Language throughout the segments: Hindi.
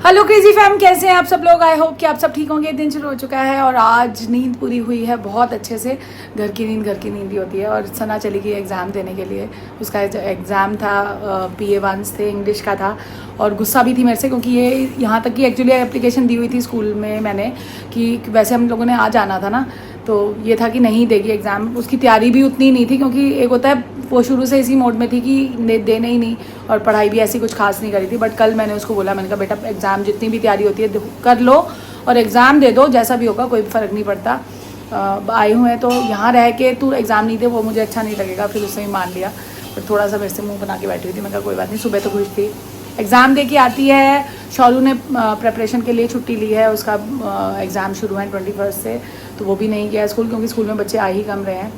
हेलो क्रेजी फैम, कैसे हैं आप सब लोग। आई होप कि आप सब ठीक होंगे। दिन शुरू हो चुका है और आज नींद पूरी हुई है बहुत अच्छे से। घर की नींद ही होती है। और सना चली गई एग्ज़ाम देने के लिए। उसका एग्ज़ाम था, PA1 थे, इंग्लिश का था। और गुस्सा भी थी मेरे से क्योंकि ये यहाँ तक कि एक्चुअली एप्लीकेशन दी हुई थी स्कूल में मैंने कि वैसे हम लोगों ने आ जाना था ना, तो ये था कि नहीं देगी एग्ज़ाम। उसकी तैयारी भी उतनी नहीं थी क्योंकि एक होता है वो शुरू से इसी मोड में थी कि देने ही नहीं, और पढ़ाई भी ऐसी कुछ खास नहीं करी थी। बट कल मैंने उसको बोला, मैंने कहा बेटा एग्ज़ाम जितनी भी तैयारी होती है कर लो और एग्ज़ाम दे दो, जैसा भी होगा कोई फ़र्क नहीं पड़ता। आए हुए हैं तो यहाँ रह के तू एग्ज़ाम नहीं दे वो मुझे अच्छा नहीं लगेगा। फिर उसने ही मान लिया, पर थोड़ा सा मेरे से मुँह बना के बैठी हुई थी। मैंने कहा कोई बात नहीं, सुबह तो खुश थी। एग्ज़ाम दे के आती है। शौरू ने प्रेपरेशन के लिए छुट्टी ली है, उसका एग्ज़ाम शुरू है 21 से, तो वो भी नहीं गया स्कूल क्योंकि स्कूल में बच्चे आ ही कम रहे हैं।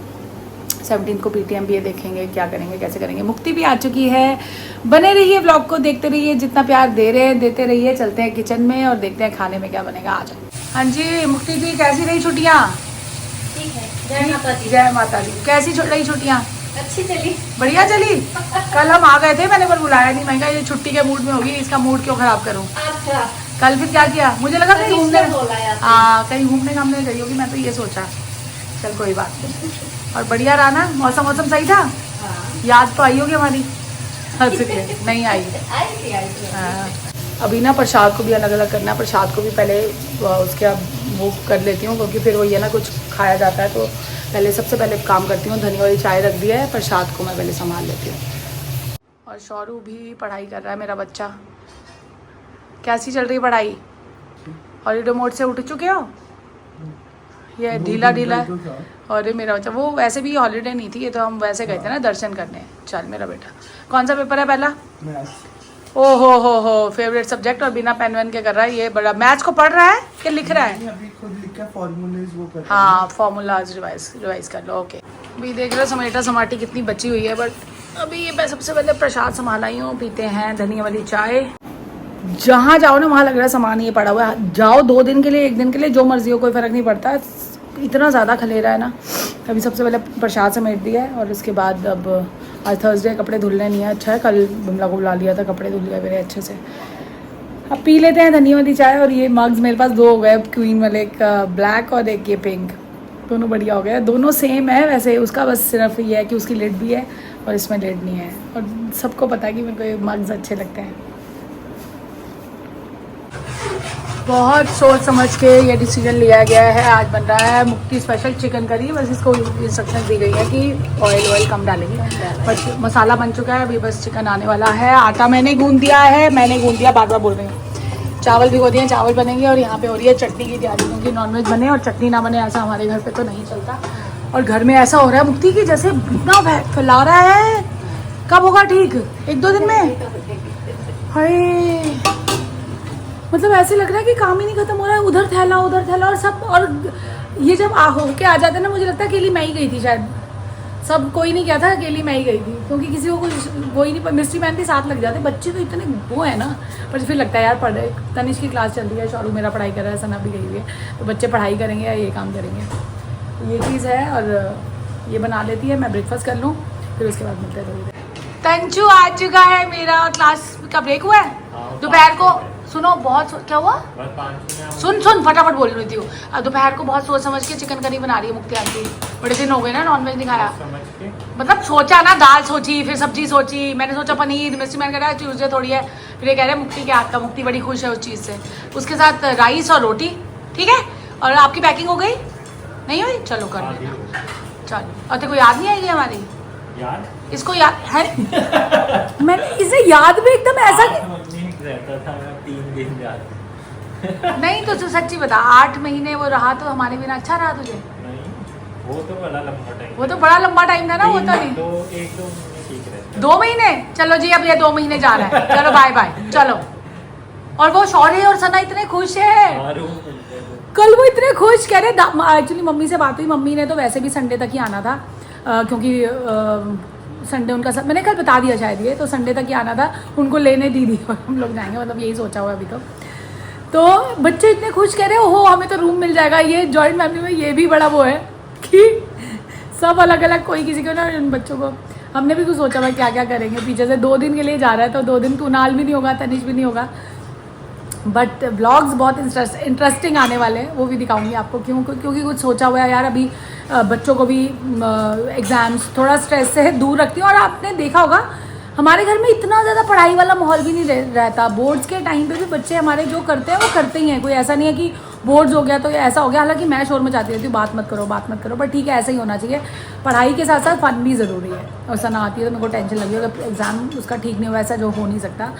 17 को PTM भी देखेंगे क्या करेंगे कैसे करेंगे। मुक्ति भी आ चुकी है। बने रहिए, व्लॉग को देखते रहिए, जितना प्यार देते रहिए। चलते हैं किचन में और देखते हैं खाने में क्या बनेगा। आ जाओ। हाँ जी मुक्ति जी, कैसी रही छुट्टियाँ? ठीक है, जय माता दी। जय माता दी। कैसी रही छुट्टियाँ? अच्छी चली, बढ़िया चली। कल हम आ गए थे, मैंने पर बुलाया नहीं। मैं कहा ये छुट्टी के मूड में होगी, इसका मूड क्यों खराब करूँ। अच्छा कल फिर क्या किया? मुझे लगा कहीं घूमने, हाँ कहीं घूमने घामने गई होगी, मैं तो ये सोचा। चल कोई बात नहीं। और बढ़िया रहा ना, मौसम सही था। हाँ। याद तो आई होगी हमारी। नहीं आई। हाँ। अभी ना प्रसाद को भी अलग अलग करना है। प्रसाद को भी पहले उसके वो कर लेती हूँ क्योंकि फिर वही है ना, कुछ खाया जाता है तो पहले सबसे पहले काम करती हूँ। धनी वाली चाय रख दिया है, प्रसाद को मैं पहले संभाल लेती हूँ। और शौरू भी पढ़ाई कर रहा है मेरा बच्चा। कैसी चल रही है पढ़ाई? हॉलीडे मोड से उठ चुके हो? ये ढीला है। और मेरा बच्चा वो वैसे भी हॉलीडे नहीं थी, ये तो हम वैसे गए थे ना दर्शन करने। चल मेरा बेटा, कौन सा पेपर है पहला? ओ हो फेवरेट सब्जेक्ट। और बिना पेन वेन के कर रहा है ये बड़ा। मैथ्स को पढ़ रहा है कि लिख रहा है? अभी खुद लिख के फॉर्मूलेज वो कर रहा है। हाँ फॉर्मूलाज रिवाइज कर लो। ओके अभी देख रहे हो समेटा समाटी कितनी बची हुई है। बट अभी ये मैं सबसे पहले प्रसाद संभाला ही हूँ। पीते हैं धनिया वाली चाय। जहाँ जाओ ना वहाँ लग रहा है सामान ये पड़ा हुआ है। जाओ 2 दिन के लिए, 1 दिन के लिए, जो मर्जी हो, कोई फ़र्क नहीं पड़ता। इतना ज़्यादा खलेरा है ना। अभी सबसे पहले प्रसाद समेट दिया है और उसके बाद अब आज थर्सडे, कपड़े धुलने नहीं है। अच्छा है कल बिमला को बुला लिया था, कपड़े धुल गए मेरे अच्छे से। अब पी लेते हैं धनिया वाली चाय। और ये मग्स मेरे पास 2 हो गए क्वीन वाले, एक ब्लैक और एक ये पिंक। दोनों बढ़िया हो गए, दोनों सेम है वैसे। उसका बस सिर्फ ये है कि उसकी लिड भी है और इसमें लिड नहीं है। और सबको पता है कि मेरे को ये मग्स अच्छे लगते हैं। बहुत सोच समझ के ये डिसीजन लिया गया है। आज बन रहा है मुक्ति स्पेशल चिकन करी। बस इसको इंस्ट्रक्शन दी गई है कि ऑयल कम डालेंगे। बस मसाला बन चुका है, अभी बस चिकन आने वाला है। आटा मैंने गूंद दिया है, बार बार बोल रही हूँ। चावल भिगो दिए, चावल बनेंगे। और यहाँ पे हो रही है चटनी की तैयारी क्योंकि नॉनवेज बने और चटनी ना बने ऐसा हमारे घर पर तो नहीं चलता। और घर में ऐसा हो रहा है मुक्ति की जैसे इतना फैला रहा है। कब होगा ठीक? 1-2 दिन में? हाय, मतलब ऐसे लग रहा है कि काम ही नहीं खत्म हो रहा है। उधर थैला और सब। और ये जब होके आ जाते ना, मुझे लगता है अकेली मैं ही गई थी शायद। सब कोई नहीं गया था, अकेली मैं ही गई थी क्योंकि किसी को कुछ वो ही नहीं। मिस्ट्री मैन के साथ लग जाते। बच्चे तो इतने वो है ना, पर फिर लगता है यार पढ़ रहे। तनिष की क्लास चल रही है, शौरू मेरा पढ़ाई कर रहा है, सना भी गई हुई है, तो बच्चे पढ़ाई करेंगे या ये काम करेंगे। ये चीज़ है। और ये बना लेती है, मैं ब्रेकफास्ट कर लूँ, फिर उसके बाद मिलते हैं थोड़ी देर। तंचू आ चुका है मेरा। क्लास का ब्रेक हुआ है दोपहर को। सुनो बहुत क्या हुआ? सुन फटाफट बोल रही थी वो। दोपहर को बहुत सोच समझ के चिकन करी बना रही है मुक्ति आंटी। बड़े दिन हो गए ना नॉनवेज नहीं खाया। मतलब सोचा ना, दाल सोची, फिर सब्जी सोची। मैंने सोचा पनीर। मिस्ट्री मैन कह रहा है ट्यूसडे थोड़ी है। फिर ये कह रहे हैं मुक्ति के हाथ का। मुक्ति बड़ी खुश है उस चीज़ से। उसके साथ राइस और रोटी। ठीक है। और आपकी पैकिंग हो गई? नहीं हुई? चलो कर लेना। चलो। और तेरे को याद नहीं आएगी हमारी? इसको याद है। मैंने इसे याद भी एकदम ऐसा रहता था 3 दिन याद। नहीं तो सच्ची बता, 8 महीने वो रहा तो हमारे बिना अच्छा रहा तुझे? नहीं, वो तो बड़ा लंबा टाइम। वो तो बड़ा लंबा टाइम था ना। वो तो नहीं 1-2 महीने ठीक रहता। 2 महीने? चलो जी अब ये 2 महीने जा रहा है। चलो बाय बाय चलो। और वो शौर्य और सना इतने खुश है। कल वो इतने खुश कह रहे। एक्चुअली मम्मी से बात हुई। मम्मी ने तो वैसे भी संडे तक ही आना था क्योंकि संडे उनका मैंने कल बता दिया शायद ये, तो संडे तक ही आना था। उनको लेने दीदी और हम लोग जाएंगे, मतलब यही सोचा हुआ अभी तो बच्चे इतने खुश कह रहे हो हमें तो रूम मिल जाएगा। ये जॉइंट फैमिली में ये भी बड़ा वो है कि सब अलग अलग, कोई किसी को ना। उन बच्चों को हमने भी कुछ सोचा हुआ क्या क्या करेंगे। पीछे से 2 दिन के लिए जा रहा है तो 2 दिन कुनाल भी नहीं होगा, तनिष भी नहीं होगा। बट व्लॉग्स बहुत इंटरेस्टिंग आने वाले हैं, वो भी दिखाऊंगी आपको। क्योंकि कुछ सोचा हुआ है यार। अभी बच्चों को भी एग्ज़ाम्स थोड़ा स्ट्रेस से दूर रखती हूँ। और आपने देखा होगा हमारे घर में इतना ज़्यादा पढ़ाई वाला माहौल भी नहीं रहता। बोर्ड्स के टाइम पे भी बच्चे हमारे जो करते हैं वो करते ही हैं। कोई ऐसा नहीं है कि बोर्ड्स हो गया तो ऐसा हो गया। हालांकि मैं शोर मचाती रहती हूँ, बात मत करो, पर ठीक है, ऐसा ही होना चाहिए। पढ़ाई के साथ साथ फन भी ज़रूरी है। और सना आती है तो मेरे को टेंशन लगी, अगर एग्ज़ाम उसका ठीक नहीं हुआ, ऐसा जो हो नहीं सकता,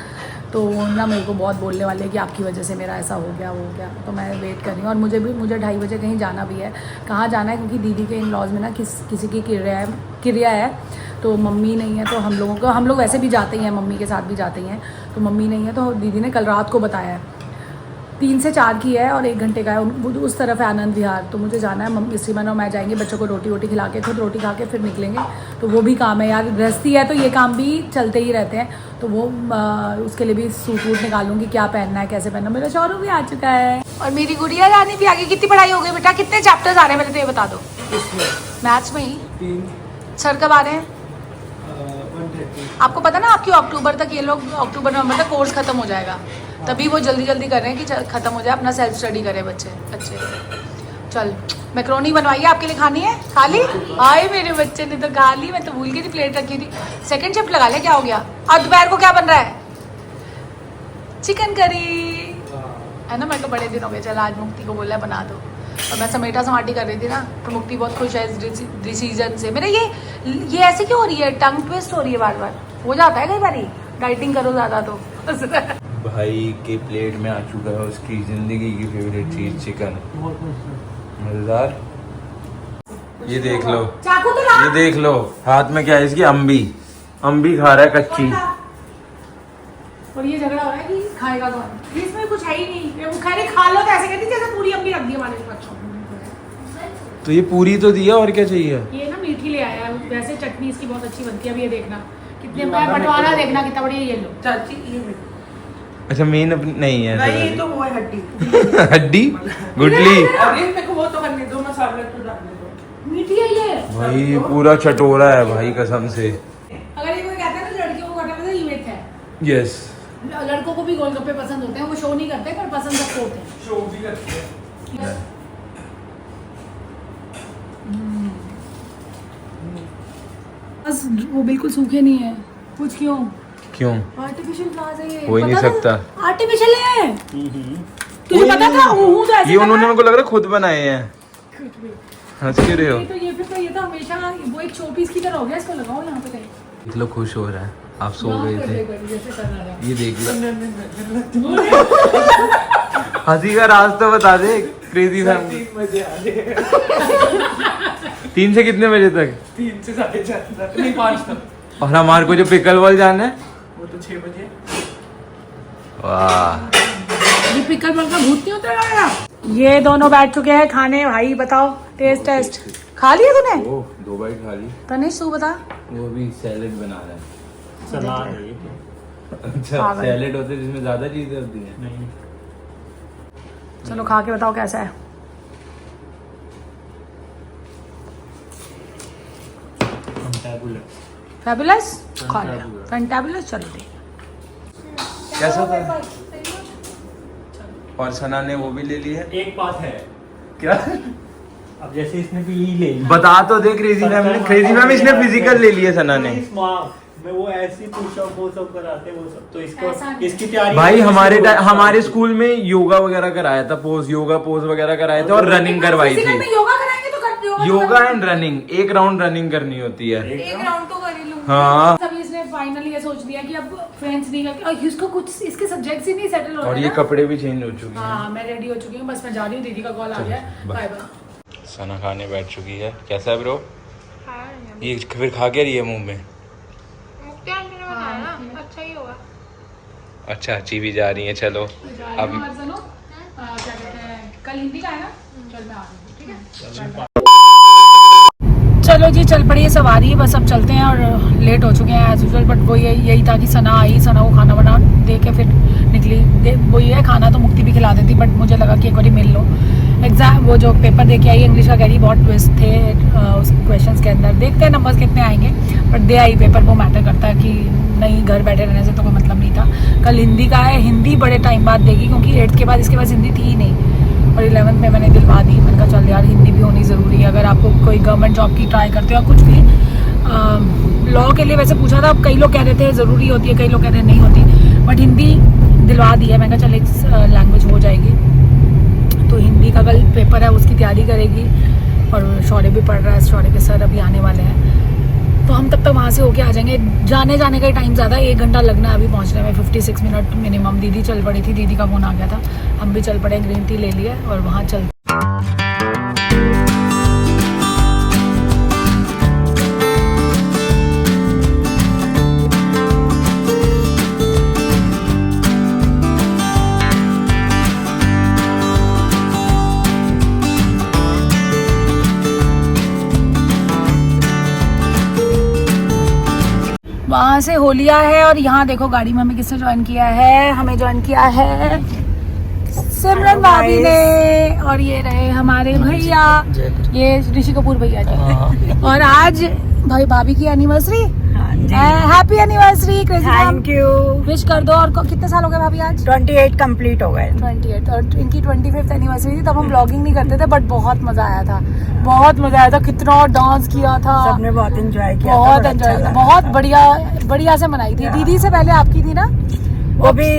तो ना मेरे को बहुत बोलने वाले कि आपकी वजह से मेरा ऐसा हो गया, वो हो गया। तो मैं वेट कर रही हूँ। और मुझे 2:30 बजे कहीं जाना भी है। कहाँ जाना है? क्योंकि दीदी के इन लॉज में ना किसी की क्रिया है, तो मम्मी नहीं है। तो हम लोग वैसे भी जाते ही हैं, मम्मी के साथ भी जाते ही हैं। तो मम्मी नहीं है, तो दीदी ने कल रात को बताया है 3 से 4 की है और 1 घंटे का है। उस तरफ है आनंद विहार, तो मुझे जाना है। मम्मी श्रीमन और मैं जाएंगे, बच्चों को रोटी खिला के, खुद रोटी खा के फिर निकलेंगे। तो वो भी काम है यार, गृहस्थी है तो ये काम भी चलते ही रहते हैं। तो वो उसके लिए भी सूट निकालूंगी, क्या पहनना है, कैसे पहनना। मेरा शौरू भी आ चुका है और मेरी गुड़िया रानी भी आ गई। कितनी पढ़ाई हो गई बेटा? कितने चैप्टर्स आ रहे हैं पहले तो ये बता दो। मैथ्स में ही 3 सर कब आ रहे हैं? 130 आपको पता ना आपकी अक्टूबर तक, ये लोग अक्टूबर नवंबर तक कोर्स खत्म हो जाएगा। तभी वो जल्दी कर रहे हैं कि ख़त्म हो जाए, अपना सेल्फ स्टडी करें बच्चे अच्छे। चल मैक्रोनी बनवाई है, आपके लिए खानी है? खा ली? आए मेरे बच्चे ने तो खा ली, मैं तो भूल गई थी, प्लेट रखी थी। सेकंड शिफ्ट लगा लिया, क्या हो गया? और दोपहर को क्या बन रहा है? चिकन करी है ना। मेरे को बड़े दिन हो गए, चल आज मुक्ति को बोला बना दो। और मैं समेटा समाटी कर रही थी ना, तो मुक्ति बहुत खुश है इस डिसीजन से। मेरे ये ऐसे क्यों हो रही है? टंग ट्विस्ट हो रही है बार। हो जाता है कई बारी, डाइटिंग करो ज़्यादा तो। भाई के प्लेट में आ चुका है उसकी जिंदगी की फेवरेट चीज, चिकन। मजेदार। ये देख लो, चाकू तो ला। ये देख लो, हाथ में क्या है इसकी? अम्बी खा रहा है कच्ची। और ये झगड़ा हो रहा है कि खाएगा कौन? इसमें कुछ है ही नहीं। वो खा लो तो ऐसे कहती जैसे पूरी अम्बी रख दी हमारे बच्चों। तो ये पूरी तो दिया, और क्या चाहिए? ये ना मीठी ले आया है, वैसे चटनी इसकी बहुत अच्छी बनती है। अब ये देखना कितने बंटवारा, देखना कितना बढ़िया। ये लो चाची, ये अच्छा मेन नहीं है? नहीं, तो वो है हड्डी। हड्डी गुटली। अरे मेरे को वो तो करने दो, मसाला तो डालने दो। मीठी है ये भाई ये पूरा चटोरा है भाई कसम से। अगर ये कोई कहता है ना लड़कियों को गट्टा पसंद, ये मिथ है। यस, लड़कों को भी गोलगप्पे पसंद होते हैं, वो शो नहीं करते पर पसंद सबको होते हैं। शो भी करती है। बस वो बिल्कुल सूखे नहीं है। कुछ क्यों? आर्टिफिशियल फ्लावर्स है ये। हो ही नहीं सकता। आर्टिफिशियल है। तुझे पता था? वो तो ऐसे ये उन्होंने मेरे को लग रहा है खुद बनाए हैं। हंस क्यों रहे हो? ये तो ये तो हमेशा वो एक शो पीस की तरह हो गया। इसको लगाओ यहाँ पे कहीं। देख लो खुश हो रहा है। आप सो गए थे, ये देख लो। हंसी का राज तो बता दे। क्रेजी फैमिली 3 बजे आ गए। 3 से कितने बजे तक? 3 से 4:30 तक, नहीं 5 तक। और हमारे को जो पिकल बॉल जाना है वो तो 6 बजे। वाह, ये पिकल बॉल का भूत नहीं होता। ये दोनों बैठ चुके हैं खाने। भाई बताओ, टेस्ट खा लिया तूने? ओ 2 बाइट खा ली। तनिष तू बता। वो भी सैलेड बना रहा है। सलाद है ये। अच्छा सैलेड होते जिसमें ज्यादा चीजें होती हैं। नहीं चलो खा के बताओ कैसा है। फैबुलस खा लिया। फैंटाबुलस। चलो ठीक। कैसा था? और सना ने वो भी ले ली है। एक बात है, क्या? अब जैसे इसने भी ले ली, बता तो दे। क्रेजी मैम इसने फिजिकल ले लिया सना ने। मैं वो ऐसी पुशअप वो सब कराते वो सब, तो ऐसा इसको नहीं। इसकी तैयारी भाई हमारे स्कूल में योगा वगैरह कराया था, योगा पोज वगैरह कराए थे और रनिंग करवाई फिजिकल में थी। योगा कराएंगे तो कर yoga and running, 1 round running करनी होती है। एक राउंड तो कर ही लूंगी। हाँ। तभी इसने फाइनली ये सोच दिया कि अब फ्रेंड्स नहीं करके, और इसको कुछ इसके सब्जेक्ट्स ही नहीं सेटल हो और रहे ये ना। कपड़े भी चेंज हो चुके हैं। हाँ मैं रेडी हो चुकी हूँ, बस मैं जा रही हूँ। दीदी का कॉल आ गया है। Bye bye. सना खाने बैठ चुकी है। कैसा है ब्रो? ये फिर खा के रही है मुंह में। अच्छा ही होगा। अच्छा अच्छी भी जा रही है। चलो अब सुनो, क्या कहते हैं, कल हिंदी का है ना? चल मैं आ रही हूँ, ठीक है? चलो जी चल पड़ी है सवारी। बस अब चलते हैं और लेट हो चुके हैं एज यूजुअल। बट वो यही था कि सना आई, सना को खाना बना दे के फिर निकली। वो ये है, खाना तो मुक्ति भी खिला देती, बट मुझे लगा कि एक बार मिल लो। एग्जाम वो जो पेपर दे के आई इंग्लिश का, कह रही बहुत ट्विस्ट थे उस क्वेश्चंस के अंदर, देखते हैं नंबर्स कितने आएंगे, बट दे आई पेपर, वो मैटर करता है कि नहीं घर बैठे रहने से तो कोई मतलब नहीं था। कल हिंदी का है, हिंदी बड़े टाइम बाद देगी क्योंकि 8th के बाद इसके पास हिंदी थी ही नहीं, और 11th में मैंने दिलवा दी। मैंने कहा चल यार हिंदी भी होनी ज़रूरी है, अगर आपको कोई गवर्नमेंट जॉब की ट्राई करते हो या कुछ भी। लॉ के लिए वैसे पूछा था, कई लोग कह रहे थे ज़रूरी होती है, कई लोग कह रहे नहीं होती, बट हिंदी दिलवा दी है। मैंने कहा चल एक लैंग्वेज हो जाएगी। तो हिंदी का कल पेपर है, उसकी तैयारी करेगी, और शौर्य भी पढ़ रहा है, शौर्य के सर अभी आने वाले हैं, तो हम तब तक वहाँ से होके आ जाएंगे। जाने का टाइम ज़्यादा, 1 घंटा लगना है अभी पहुँचने में, 56 मिनट मिनिमम। दीदी चल पड़ी थी, दीदी का फ़ोन आ गया था, हम भी चल पड़े, ग्रीन टी ले लिए और वहाँ चल। वहाँ से होलिया है, और यहाँ देखो गाड़ी में हमें किसने ज्वाइन किया है, हमें ज्वाइन किया है सिमरन भाभी ने, और ये रहे हमारे भैया, ये ऋषि कपूर भैया जी। और आज भाई भाभी की anniversary, happy anniversary crazy, thank you. Wish कर दो। और कितने साल हो गए भाभी आज? 28 कंप्लीट हो गए। 28, और इनकी 25th एनिवर्सरी थी, तब हम ब्लॉगिंग नहीं करते थे, बट बहुत मजा आया था, बहुत मजा आया था, कितना डांस किया था, सबने बहुत एंजॉय किया, बहुत एंजॉय किया, बहुत बढ़िया से मनाई थी। दीदी से पहले आपकी थी ना, वो भी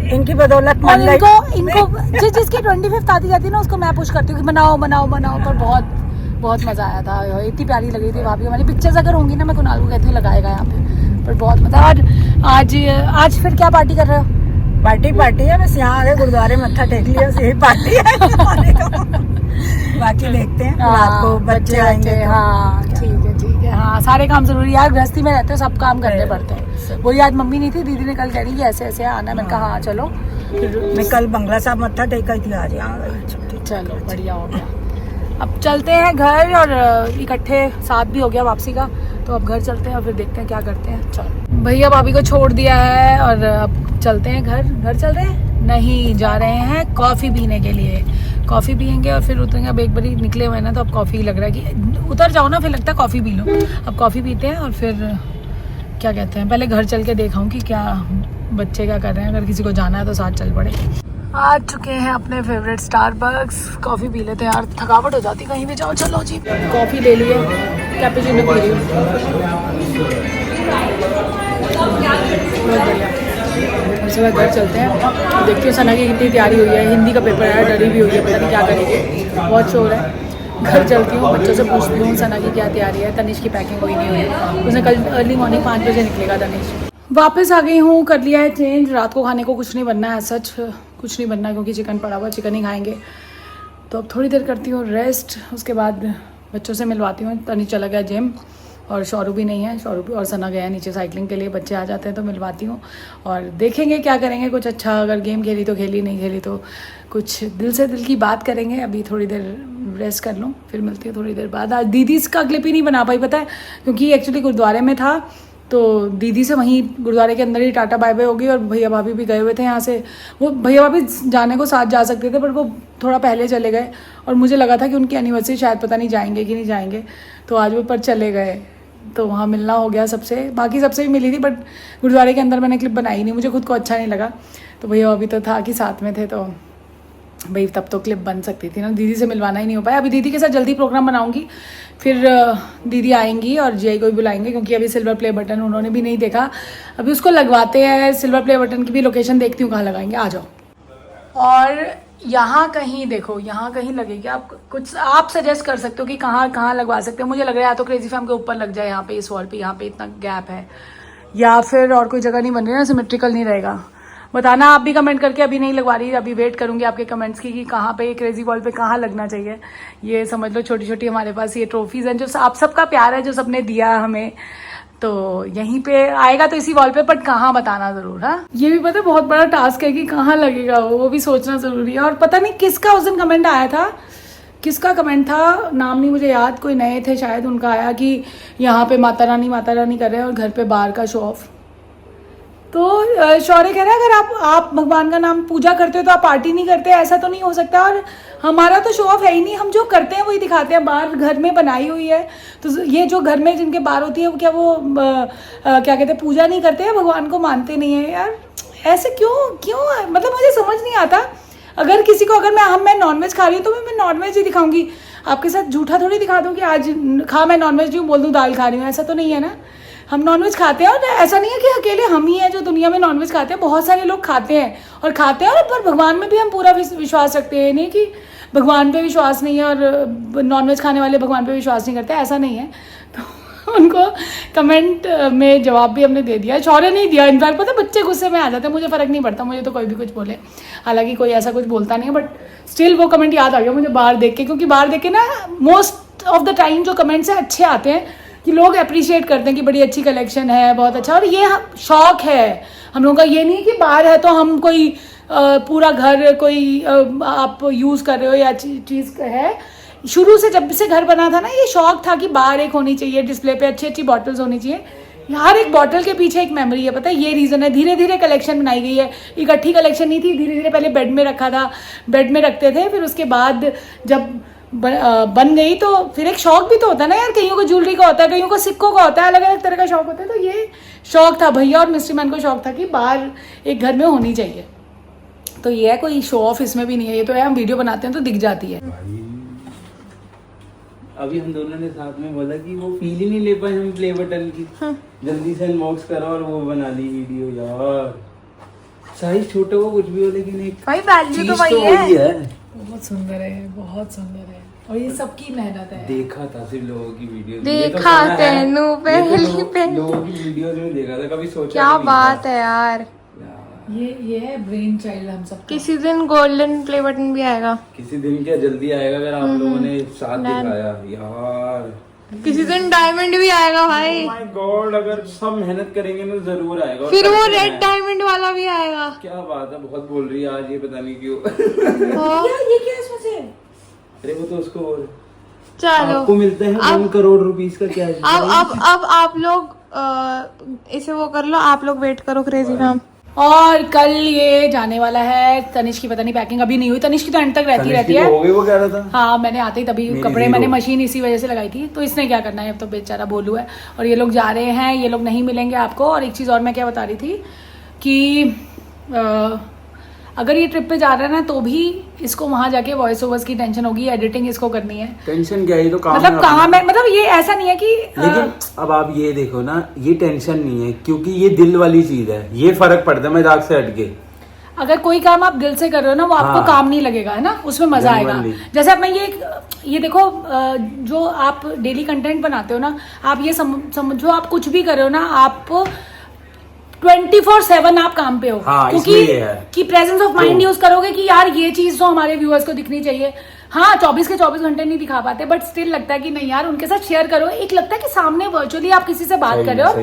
इनकी बदौलत और इनको जिसकी 25th आती जाती है ना, उसको मैं पुश करती हूँ कि बनाओ बनाओ बनाओ, पर बहुत मजा आया था। इतनी प्यारी लग रही थी भाभी हमारी। पिक्चर्स अगर होंगी ना, मैं कुणाल को कहती हूँ लगाएगा यहाँ पे, पर बहुत मजा। और आज फिर क्या पार्टी कर रहे हो? पार्टी है, बस यहाँ आगे गुरुद्वारे मत्था टेक लिया, यही पार्टी है। बाकी देखते हैं रात को बच्चे आएंगे तो। हाँ ठीक है। हाँ सारे काम जरूरी है, गृहस्थी में रहते हो, सब काम करने पड़ते हैं। वही आज मम्मी नहीं थी, दीदी ने कल कह रही कि ऐसे ऐसे आना है, मैंने कहा हाँ चलो। मैं कल बंगला साहब मत्था टेका थी, आज यहाँ गई। चलो बढ़िया हो गया। अब चलते हैं घर, और इकट्ठे साथ भी हो गया वापसी का, तो अब घर चलते हैं और फिर देखते हैं क्या करते हैं। चलो भैया भाभी को छोड़ दिया है, और अब चलते हैं घर चल रहे हैं, नहीं जा रहे हैं कॉफ़ी पीने के लिए। कॉफ़ी पियेंगे और फिर उतरेंगे। अब एक बारी निकले हुए ना, तो अब कॉफ़ी लग रहा है कि उतर जाओ ना, फिर लगता है कॉफ़ी पी लो। अब कॉफ़ी पीते हैं, और फिर क्या कहते हैं, पहले घर चल के देखा हूँ कि क्या बच्चे क्या कर रहे हैं, अगर किसी को जाना है तो साथ चल पड़े। आ चुके हैं अपने फेवरेट स्टारबक्स, कॉफ़ी पी लेते हैं यार, थकावट हो जाती कहीं भी जाओ। चलो जी, कॉफ़ी ले लिए, कैपुचिनो पी रही हूँ, बहुत बढ़िया। उसके बाद घर चलते हैं, देखती हूँ सना की कितनी तैयारी हुई है, हिंदी का पेपर है, डरी भी हुई है, पता नहीं क्या करेगी, बहुत शोर है। घर चलती हूँ, बच्चों से पूछती हूँ सना की क्या तैयारी है। तनिष की पैकिंग हुई नहीं हुई, उसने कल अर्ली मॉर्निंग 5 बजे निकलेगा तनिष। वापस आ गई हूँ, कर लिया है चेंज। रात को खाने को कुछ नहीं बनना है, सच कुछ नहीं बनना है, क्योंकि चिकन पड़ा हुआ, चिकन ही खाएंगे। तो अब थोड़ी देर करती हूँ रेस्ट, उसके बाद बच्चों से मिलवाती हूँ। तनिष चला गया जिम, और शौरू भी नहीं है, शौरू भी और सना गया नीचे साइकिलिंग के लिए। बच्चे आ जाते हैं तो मिलवाती हूँ, और देखेंगे क्या करेंगे कुछ अच्छा। अगर गेम खेली तो खेली, नहीं खेली तो कुछ दिल से दिल की बात करेंगे। अभी थोड़ी देर रेस्ट कर लूँ, फिर मिलती हूँ थोड़ी देर बाद। आज दीदी इसका क्लिप ही नहीं बना पाई, पता है, क्योंकि एक्चुअली गुरुद्वारे में था, तो दीदी से वहीं गुरुद्वारे के अंदर ही टाटा बाय बाय होगी, और भैया भाभी भी गए हुए थे यहाँ से। वो भैया भाभी जाने को साथ जा सकते थे, पर वो थोड़ा पहले चले गए, और मुझे लगा था कि उनकी एनिवर्सरी शायद पता नहीं जाएंगे कि नहीं जाएंगे, तो आज वो पर चले गए। तो वहाँ मिलना हो गया सबसे, बाकी सबसे भी मिली थी, बट गुरुद्वारे के अंदर मैंने क्लिप बनाई नहीं, मुझे खुद को अच्छा नहीं लगा। तो भैया अभी तो था कि साथ में थे, तो भाई तब तो क्लिप बन सकती थी ना। दीदी से मिलवाना ही नहीं हो पाया। अभी दीदी के साथ जल्दी प्रोग्राम बनाऊंगी, फिर दीदी आएंगी और जीआई को भी बुलाएंगे, क्योंकि अभी सिल्वर प्ले बटन उन्होंने भी नहीं देखा, अभी उसको लगवाते हैं। सिल्वर प्ले बटन की भी लोकेशन देखती हूँ कहाँ लगाएंगे, आ जाओ। और यहाँ कहीं देखो, यहाँ कहीं लगेगी, आप कुछ आप सजेस्ट कर सकते हो कि कहाँ लगवा सकते हो। मुझे लग रहा है या तो क्रेजी फैम के ऊपर लग जाए, यहाँ पे इस वॉल पे, यहाँ पे इतना गैप है, या फिर और कोई जगह नहीं बन रही ना, सिमेट्रिकल नहीं रहेगा। बताना आप भी कमेंट करके। अभी नहीं लगवा रही, अभी वेट करूंगी आपके कमेंट्स की कि कहाँ पे क्रेजी वॉल पे कहाँ लगना चाहिए। ये समझ लो छोटी छोटी हमारे पास ये ट्रॉफीज हैं, जो आप सबका प्यार है, जो सबने दिया हमें, तो यहीं पे आएगा तो इसी वॉल पे, बट कहाँ बताना जरूर। हाँ, ये भी पता बहुत बड़ा टास्क है कि कहाँ लगेगा, वो भी सोचना जरूरी है। और पता नहीं किसका उस दिन कमेंट आया था, किसका कमेंट था, नाम नहीं मुझे याद, कोई नए थे शायद, उनका आया कि यहाँ पे माता रानी कर रहे हैं और घर पे बाहर का शो ऑफ। तो शौर्य कह रहा है अगर आप भगवान का नाम पूजा करते हो तो आप पार्टी नहीं करते, ऐसा तो नहीं हो सकता। और हमारा तो शो ऑफ है ही नहीं, हम जो करते हैं वही दिखाते हैं। बार घर में बनाई हुई है, तो ये जो घर में जिनके बार होती है वो क्या कहते हैं, पूजा नहीं करते हैं, भगवान को मानते नहीं है। यार ऐसे क्यों मतलब मुझे समझ नहीं आता। अगर किसी को मैं नॉनवेज खा रही हूँ तो मैं नॉनवेज ही दिखाऊंगी, आपके साथ झूठा थोड़ी दिखा दूँ कि आज मैं नॉनवेज हूँ, बोल दूँ दाल खा रही हूँ, ऐसा तो नहीं है ना। हम नॉनवेज खाते हैं और ऐसा नहीं है कि अकेले हम ही हैं जो दुनिया में नॉनवेज खाते हैं, बहुत सारे लोग खाते हैं और पर भगवान में भी हम पूरा विश्वास रखते हैं। नहीं कि भगवान पे विश्वास नहीं है और नॉनवेज खाने वाले भगवान पे विश्वास नहीं करते, ऐसा नहीं है। तो उनको कमेंट में जवाब भी हमने दे दिया, शौर्य नहीं दिया। इनफैक्ट पता है बच्चे गुस्से में आ जाते हैं, मुझे फ़र्क नहीं पड़ता, मुझे तो कोई भी कुछ बोले, हालांकि कोई ऐसा कुछ बोलता नहीं है, बट स्टिल वो कमेंट याद आ गया मुझे बाहर देख के, क्योंकि बाहर देख के ना मोस्ट ऑफ द टाइम जो कमेंट्स हैं अच्छे आते हैं कि लोग अप्रिशिएट करते हैं कि बड़ी अच्छी कलेक्शन है, बहुत अच्छा। और ये शौक है हम लोगों का, ये नहीं कि बाहर है तो हम कोई पूरा घर कोई आप यूज़ कर रहे हो या चीज़ है। शुरू से जब से घर बना था ना, ये शौक था कि बाहर एक होनी चाहिए, डिस्प्ले पे अच्छी अच्छी बॉटल्स होनी चाहिए। हर एक बॉटल के पीछे एक मेमोरी है, पता है, ये रीज़न है। धीरे धीरे कलेक्शन बनाई गई है, इकट्ठी कलेक्शन नहीं थी, धीरे धीरे पहले बेड में रखा था, बेड में रखते थे, फिर उसके बाद जब बन गई तो फिर एक शौक भी तो होता है ना यार, कईयों को ज्वेलरी का होता है, कईयों को सिक्कों का होता है, अलग अलग तरह का शौक होता है। तो ये शौक था भैया और मिस्ट्री मैन को शौक था कि बाहर एक घर में होनी चाहिए। तो ये है, कोई शो ऑफ इसमें भी नहीं है, ये तो है हम वीडियो बनाते हैं तो दिख जाती है। अभी हम दोनों ने साथ में बोला कि वो फील ही नहीं ले पाए हम प्ले बटन की। जल्दी से अनबॉक्स करो और वो बना ली वीडियो। यार साइज छोटा हो कुछ भी हो, लेकिन एक भाई वैल्यू तो वही वही है। बहुत सुंदर है, बहुत सुंदर है, और ये सबकी मेहनत है। देखा था सिर्फ लोगों की वीडियो, देखा तेनू पहली पे लोगों की वीडियो में देखा था, कभी सोचा क्या भी नहीं बात था। है यार। ये है ब्रेन चाइल्ड हम सब। किसी दिन गोल्डन प्ले बटन भी आएगा, किसी दिन क्या जल्दी आएगा अगर आप लोगों ने साथ दिखाया यार। किसी दिन डायमंड भी आएगा भाई। माय गॉड, अगर सब मेहनत करेंगे तो जरूर आएगा। फिर वो रेड डायमंड वाला भी आएगा। क्या बात है, बहुत बोल रही है आज, ये पता नहीं क्यों। ये क्या है इसमें से? अरे वो तो उसको बोल, चलो आपको मिलते हैं 1 करोड़ रुपीस का क्या है? अब आप लोग इसे वो कर लो, आप लोग वेट करो क्रेजी मैम। और कल ये जाने वाला है, तनिष्क की पता नहीं पैकिंग अभी नहीं हुई, तनिष्क की तो अंत तक रहती है। हो गई वो कह रहा था। हाँ मैंने आते ही तभी कपड़े मैंने मशीन इसी वजह से लगाई थी, तो इसने क्या करना है, अब तो बेचारा बोलू है। और ये लोग जा रहे हैं, ये लोग नहीं मिलेंगे आपको। और एक चीज़ और मैं क्या बता रही थी कि अगर ये ट्रिप पे जा रहा है ना तो भी इसको वहां जाके वॉइस ओवर्स की टेंशन होगी, एडिटिंग इसको करनी है। टेंशन क्या है, ये तो काम मतलब काम है, मतलब ये ऐसा नहीं है कि लेकिन अब आप ये देखो ना, ये टेंशन नहीं है क्योंकि ये दिल वाली चीज है, ये फर्क पड़ता है मजाक से हटके। अगर कोई काम आप दिल से कर रहे हो ना, वो आपको काम नहीं लगेगा, है ना, उसमें मजा आएगा। जैसे अब मैं ये देखो, जो आप डेली कंटेंट बनाते हो ना, आप ये समझो आप कुछ भी कर रहे हो ना, आप 24/7 आप काम पे हो। हाँ, क्योंकि प्रेजेंस ऑफ माइंड यूज करोगे कि यार ये चीज तो हमारे व्यूअर्स को दिखनी चाहिए। हाँ 24 के 24 घंटे नहीं दिखा पाते, बट स्टिल लगता है कि नहीं यार उनके साथ शेयर करो। एक लगता है कि सामने वर्चुअली आप किसी से बात कर रहे हो,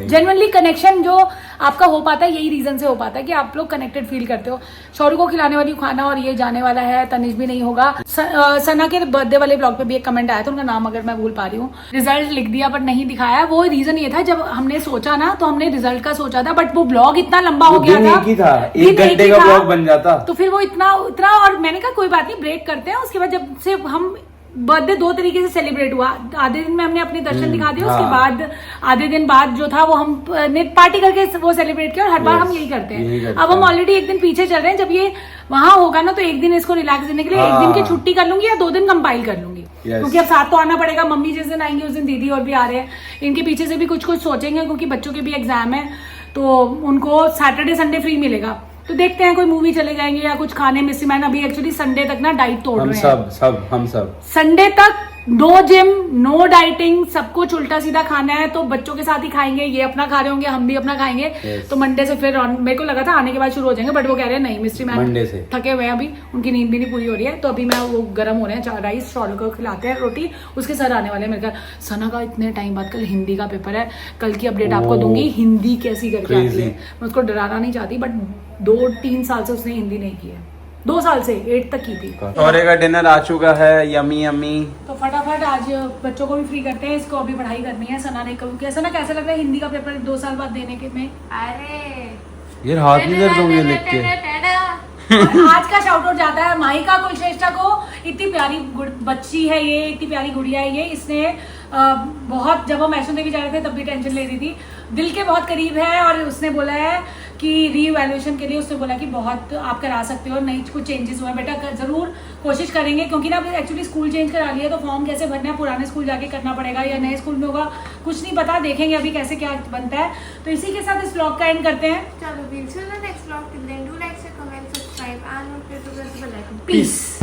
जेन्युइनली कनेक्शन जो आपका हो पाता है, यही रीजन से हो पाता है कि आप लोग कनेक्टेड फील करते हो। शौर्य को खिलाने वाली खाना, और ये जाने वाला है, तनिष भी नहीं होगा। सना के बर्थडे वाले ब्लॉग पे भी एक कमेंट आया था, उनका नाम अगर मैं भूल पा रही हूँ, रिजल्ट लिख दिया बट नहीं दिखाया। वो रीजन ये था, जब हमने सोचा ना तो हमने रिजल्ट का सोचा था, बट वो ब्लॉग इतना लंबा हो गया था, 1 घंटे का ब्लॉग बन जाता, तो फिर वो इतना। और मैंने कहा कोई बात नहीं, ब्रेक करते हैं। उसके बाद जब से हम बर्थडे 2 तरीके से सेलिब्रेट हुआ, आधे दिन में हमने अपने दर्शन दिखा दिए, उसके बाद आधे दिन बाद जो था वो हम ने पार्टी करके वो सेलिब्रेट किया। और हर बार हम यही करते हैं। अब हम ऑलरेडी एक दिन पीछे चल रहे हैं, जब ये वहां होगा ना तो एक दिन इसको रिलैक्स देने के लिए 1 दिन की छुट्टी कर लूंगी या 2 दिन कंपाइल कर लूंगी, क्योंकि अब साथ तो आना पड़ेगा। मम्मी जिस दिन आएंगी उस दिन दीदी और भी आ रहे हैं, इनके पीछे से भी कुछ सोचेंगे, क्योंकि बच्चों के भी एग्जाम है, तो उनको सैटरडे संडे फ्री मिलेगा। तो देखते हैं कोई मूवी चले जाएंगे या कुछ खाने। मिस्सी मैन अभी एक्चुअली संडे तक ना डाइट तोड़ रहे हैं, हम सब संडे तक नो जिम नो डाइटिंग, सब कुछ उल्टा सीधा खाना है। तो बच्चों के साथ ही खाएंगे, ये अपना खा रहे होंगे, हम भी अपना खाएंगे। तो मंडे से फिर मेरे को लगा था आने के बाद शुरू हो जाएंगे, बट वो कह रहे हैं नहीं, मिस्ट्री मैन थके हुए हैं, अभी उनकी नींद भी नहीं पूरी हो रही है। तो अभी मैं वो गर्म हो रहे हैं राइस, शॉर्ट को खिलाते हैं रोटी, उसके सर आने वाले हैं मेरे घर। सना का इतने टाइम बाद कल हिंदी का पेपर है, कल की अपडेट आपको दूंगी, हिंदी कैसी करके आती है। मैं उसको डराना नहीं चाहती, बट 2-3 साल से उसने हिंदी नहीं की है। 2 साल से 8 तक की थी। सौर्य का डिनर आ चुका है, यमी यमी। तो फटाफट आज बच्चों को भी फ्री करते हैं, इसको अभी पढ़ाई करनी है। सना ने कहूँ कैसा ना कैसा लग रहा है हिंदी का पेपर 2 साल बाद देने के में। अरे यार हाथ में दर्द होंगे लिख के। और आज का शाउट आउट जाता है माहिका कुलश्रेष्ठा को। इतनी प्यारी बच्ची है ये, इतनी प्यारी गुड़िया है ये। इसने बहुत, जब हम वैष्णो देवी जा रहे थे तब भी टेंशन ले रही थी, दिल के बहुत करीब है। और उसने बोला है कि रीवैल्यूएशन के लिए उसने बोला कि बहुत आप करा सकते हो, नहीं कुछ चेंजेस हुआ बेटा, जरूर कोशिश करेंगे। क्योंकि ना एक्चुअली स्कूल चेंज करा लिया तो फॉर्म कैसे भरना है, पुराने स्कूल जाके करना पड़ेगा या नए स्कूल में होगा, कुछ नहीं पता, देखेंगे अभी कैसे क्या बनता है। तो इसी के साथ इस ब्लॉग का एंड करते हैं। चलो, we'll see you in the next vlog. Till then, do like, share, comment, subscribe, and don't forget to press the bell icon. Piece.